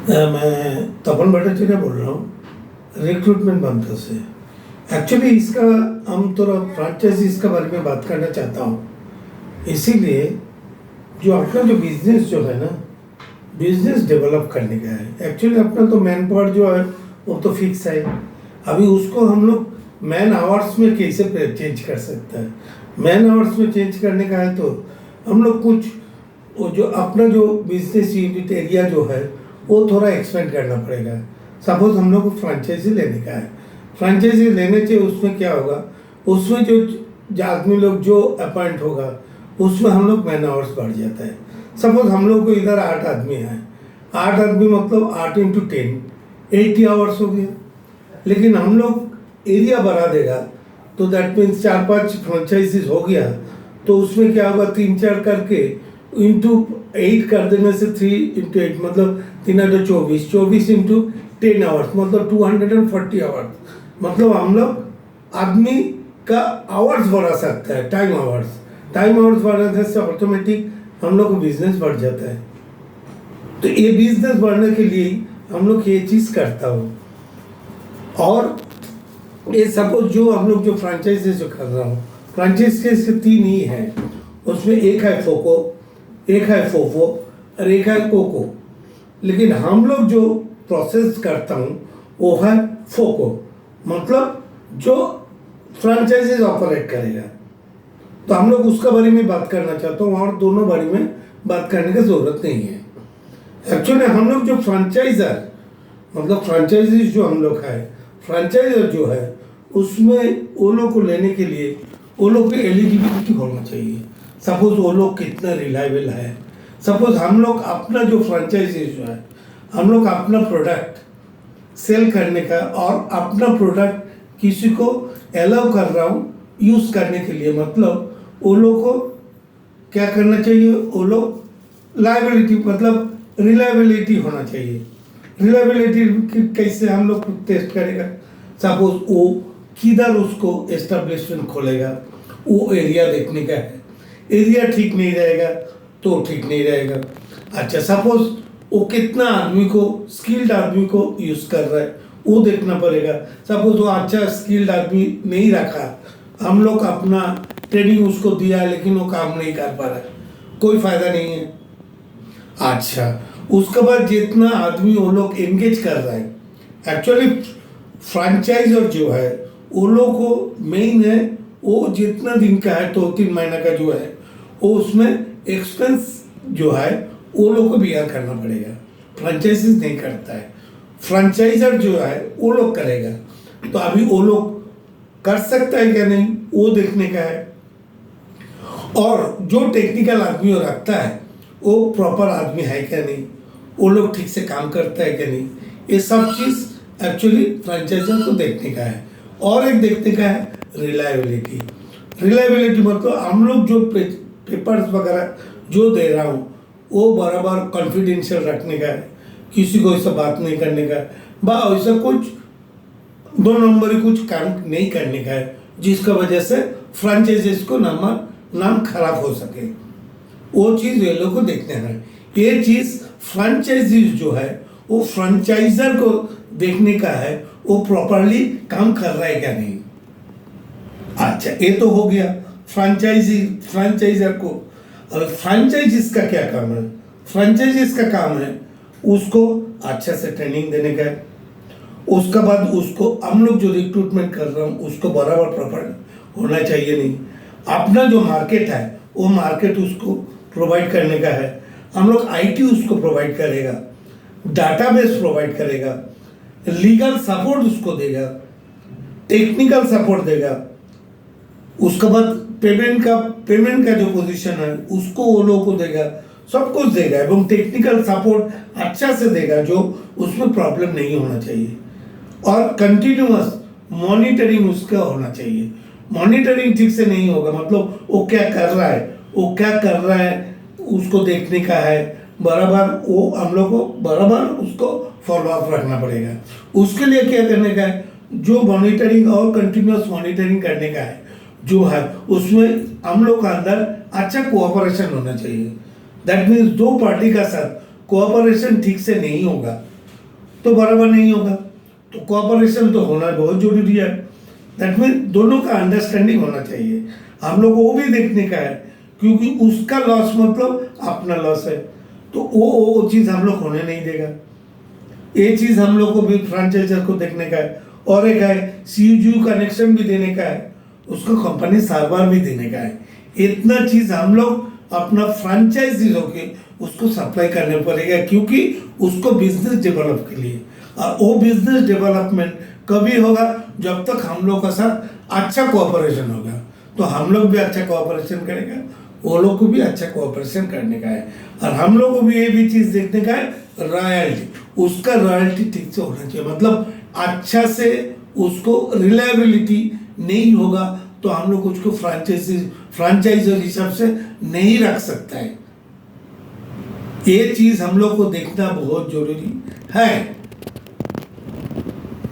मैं तपन भट्टाचार्य बोल रहा हूँ रिक्रूटमेंट बनकर से। एक्चुअली इसका हम थोड़ा फ्रेंचाइजीज के बारे में बात करना चाहता हूँ, इसीलिए जो अपना जो बिजनेस जो है ना, बिजनेस डेवलप करने का है। एक्चुअली अपना तो मैन पावर जो है वो तो फिक्स है, अभी उसको हम लोग मैन आवर्स में कैसे चेंज कर सकते हैं। मैन आवर्स में चेंज करने का है तो हम लोग कुछ वो जो अपना जो बिजनेस यूनिट एरिया जो है वो थोड़ा एक्सपेंड करना पड़ेगा। सपोज हम लोग को फ्रेंचाइजी लेने का है, फ्रेंचाइजी लेने से उसमें क्या होगा, उसमें जो आदमी लोग जो अपॉइंट होगा उसमें हम लोग मैन आवर्स बढ़ जाता है। सपोज हम लोग को इधर 8 आदमी हैं, 8 आदमी मतलब 8 इंटू 10 80 आवर्स हो गया। लेकिन हम लोग एरिया बढ़ा देगा तो दैट मीन्स 4-5 फ्रेंचाइजीज हो गया, तो उसमें क्या होगा 3-4 करके इंटू 8 कर देने से 3 इंटू 8 मतलब 3 24 इंटू 10 आवर्स मतलब 240 आवर्स। मतलब हम लोग आदमी का आवर्स बढ़ा सकता है, टाइम आवर्स बढ़ाने से ऑटोमेटिक हम लोग को बिजनेस बढ़ जाता है। तो ये बिजनेस बढ़ने के लिए हम लोग ये चीज़ करता हूँ। और ये सपोज जो हम लोग जो फ्रेंचाइजी जो कर रहा हूँ, फ्रेंचाइज के 3 ही है, उसमें एक है फोको, एक है फोफो और एक है कोको। लेकिन हम लोग जो प्रोसेस करता हूँ वो है फोको, मतलब जो फ्रेंचाइजीज ऑपरेट करेगा। तो हम लोग उसका बारे में बात करना चाहता हूँ और दोनों बारे में बात करने की ज़रूरत नहीं है। एक्चुअली हम लोग जो फ्रेंचाइजर मतलब फ्रेंचाइजीज जो हम लोग है, फ्रेंचाइजर जो है उसमें वो लोग को लेने के लिए वो लोग की एलिजिबिलिटी होना चाहिए। सपोज वो लोग कितना रिलायबल है। सपोज हम लोग अपना जो फ्रेंचाइजी जो है, हम लोग अपना प्रोडक्ट सेल करने का और अपना प्रोडक्ट किसी को अलाउ कर रहा हूँ यूज़ करने के लिए, मतलब वो लोग को क्या करना चाहिए, वो लोग लायबिलिटी मतलब रिलायबिलिटी होना चाहिए। रिलायबिलिटी कैसे हम लोग टेस्ट करेगा, सपोज वो किधर उसको एस्टेब्लिशमेंट खोलेगा, वो एरिया देखने का है। एरिया ठीक नहीं रहेगा तो ठीक नहीं रहेगा। अच्छा, सपोज वो कितना आदमी को स्किल्ड आदमी को यूज़ कर रहा है वो देखना पड़ेगा। सपोज वो अच्छा स्किल्ड आदमी नहीं रखा, हम लोग अपना ट्रेनिंग उसको दिया लेकिन वो काम नहीं कर पा रहा है, कोई फायदा नहीं है। अच्छा, उसके बाद जितना आदमी वो लोग एंगेज कर रहा है, एक्चुअली फ्रेंचाइजर जो है वो लोग को मेन है वो जितना दिन का है 2-3 महीना का जो है वो उसमें एक्सपेंस जो है वो लोग को बियर करना पड़ेगा। फ्रेंचाइजीज नहीं करता है, फ्रेंचाइजर जो है वो लोग करेगा। तो अभी वो लोग कर सकता है क्या नहीं वो देखने का है। और जो टेक्निकल आदमी वो रखता है वो प्रॉपर आदमी है क्या नहीं, वो लोग ठीक से काम करता है क्या नहीं, ये सब चीज़ एक्चुअली फ्रेंचाइजर को देखने का है। और एक देखने का है रिलायबिलिटी। रिलायबिलिटी मतलब हम लोग जो पेपर्स वगैरह जो दे रहा हूँ वो बराबर कॉन्फिडेंशियल रखने का है, किसी को ऐसा बात नहीं करने का है, बा ऐसा कुछ 2 नंबरी कुछ काम नहीं करने का है जिसका वजह से फ्रेंचाइजीज को नाम खराब हो सके। वो चीज़ ये लोग को देखने हैं। ये चीज़ फ्रेंचाइजीज जो है वो फ्रेंचाइजर को देखने का है, वो प्रॉपरली काम कर रहा है क्या नहीं। अच्छा, ये तो हो गया फ्रेंचाइजर को। अब फ्रेंचाइजीज का क्या काम है, फ्रेंचाइजीज का काम है उसको अच्छा से ट्रेनिंग देने का है। उसके बाद उसको हम लोग जो रिक्रूटमेंट कर रहा हूँ उसको बराबर प्रॉपर होना चाहिए नहीं। अपना जो मार्केट है वो मार्केट उसको प्रोवाइड करने का है। हम लोग आईटी उसको प्रोवाइड करेगा, डाटाबेस प्रोवाइड करेगा, लीगल सपोर्ट उसको देगा, टेक्निकल सपोर्ट देगा। उसके बाद पेमेंट का जो पोजीशन है उसको वो लोगों को देगा, सब कुछ देगा एवं टेक्निकल सपोर्ट अच्छा से देगा जो उसमें प्रॉब्लम नहीं होना चाहिए। और कंटिन्यूअस मॉनिटरिंग उसका होना चाहिए। मॉनिटरिंग ठीक से नहीं होगा मतलब वो क्या कर रहा है उसको देखने का है बराबर, वो हम लोग को बराबर उसको फॉलो अप रखना पड़ेगा। उसके लिए क्या करने का है, जो मॉनिटरिंग और कंटिन्यूअस मॉनिटरिंग करने का है जो है उसमें हम लोग का अंदर अच्छा कोऑपरेशन होना चाहिए। दैट मीन्स दो पार्टी का साथ कोऑपरेशन ठीक से नहीं होगा तो बराबर नहीं होगा। तो कोऑपरेशन तो होना बहुत जरूरी है। दैट मीन दोनों का अंडरस्टैंडिंग होना चाहिए। हम लोग को वो भी देखने का है, क्योंकि उसका लॉस मतलब अपना लॉस है, तो वो चीज़ हम लोग होने नहीं देगा। ये चीज़ हम लोग को भी फ्रेंचाइजर को देखने का है। और एक है CUG कनेक्शन भी देने का है, उसको कंपनी सार्वर भी देने का है। इतना चीज़ हम लोग अपना फ्रेंचाइजी होके उसको सप्लाई करने पड़ेगा, क्योंकि उसको बिजनेस डेवलप के लिए। और वो बिजनेस डेवलपमेंट कभी होगा जब तक हम लोग का साथ अच्छा कोऑपरेशन होगा। तो हम लोग भी अच्छा कोऑपरेशन करेगा, वो लोग को भी अच्छा कोऑपरेशन करने का है। और हम लोग को भी ये भी चीज़ देखने का है, रॉयल्टी, उसका रॉयल्टी ठीक से होना चाहिए। मतलब अच्छा से उसको रिलायबिलिटी नहीं होगा तो हम लोग उसको फ्रेंचाइजर हिसाब से नहीं रख सकता है। ये चीज़ हम लोग को देखना बहुत जरूरी है।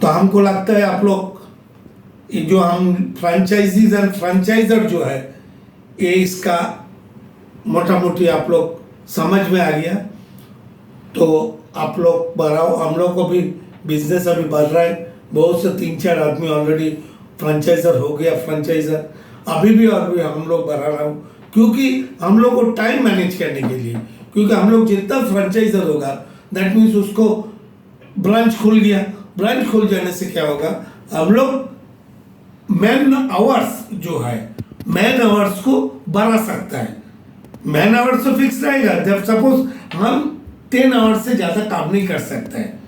तो हमको लगता है आप लोग ये जो हम फ्रेंचाइजीज एंड फ्रेंचाइजर जो है, ये इसका मोटा मोटी आप लोग समझ में आ गया। तो आप लोग बढ़ाओ, हम लोग को भी बिजनेस अभी बढ़ रहा है। बहुत से 3-4 आदमी ऑलरेडी फ्रेंचाइजर हो गया, फ्रेंचाइजर अभी भी और भी हम लोग बढ़ा रहा हूँ, क्योंकि हम लोग को टाइम मैनेज करने के लिए। क्योंकि हम लोग जितना फ्रेंचाइजर होगा दैट मीन्स उसको ब्रांच खुल गया, ब्रांच खुल जाने से क्या होगा, हम लोग मैन आवर्स जो है, मैन आवर्स को बढ़ा सकता है। मैन आवर्स तो फिक्स रहेगा, जब सपोज हम 10 आवर्स से ज़्यादा काम नहीं कर सकते हैं।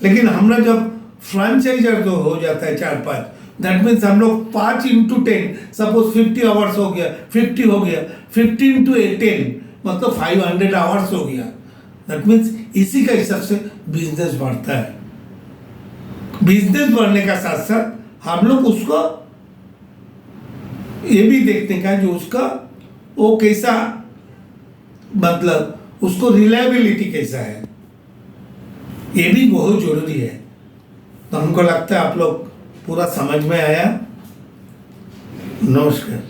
लेकिन हमारा जब फ्रेंचाइजर जो हो जाता है 4-5, दैट मीन्स हम लोग 5 × 10 सपोज 50 आवर्स हो गया, 50 हो गया, 50 × 10 मतलब 500 आवर्स हो गया। दैट मीन्स इसी का हिसाब से बिजनेस बढ़ता है। बिजनेस बढ़ने का साथ साथ हम लोग उसको ये भी देखने का जो उसका वो कैसा, मतलब उसको रिलायबिलिटी कैसा है, ये भी बहुत जरूरी है। तो हमको लगता है आप लोग पूरा समझ में आया। नमस्कार।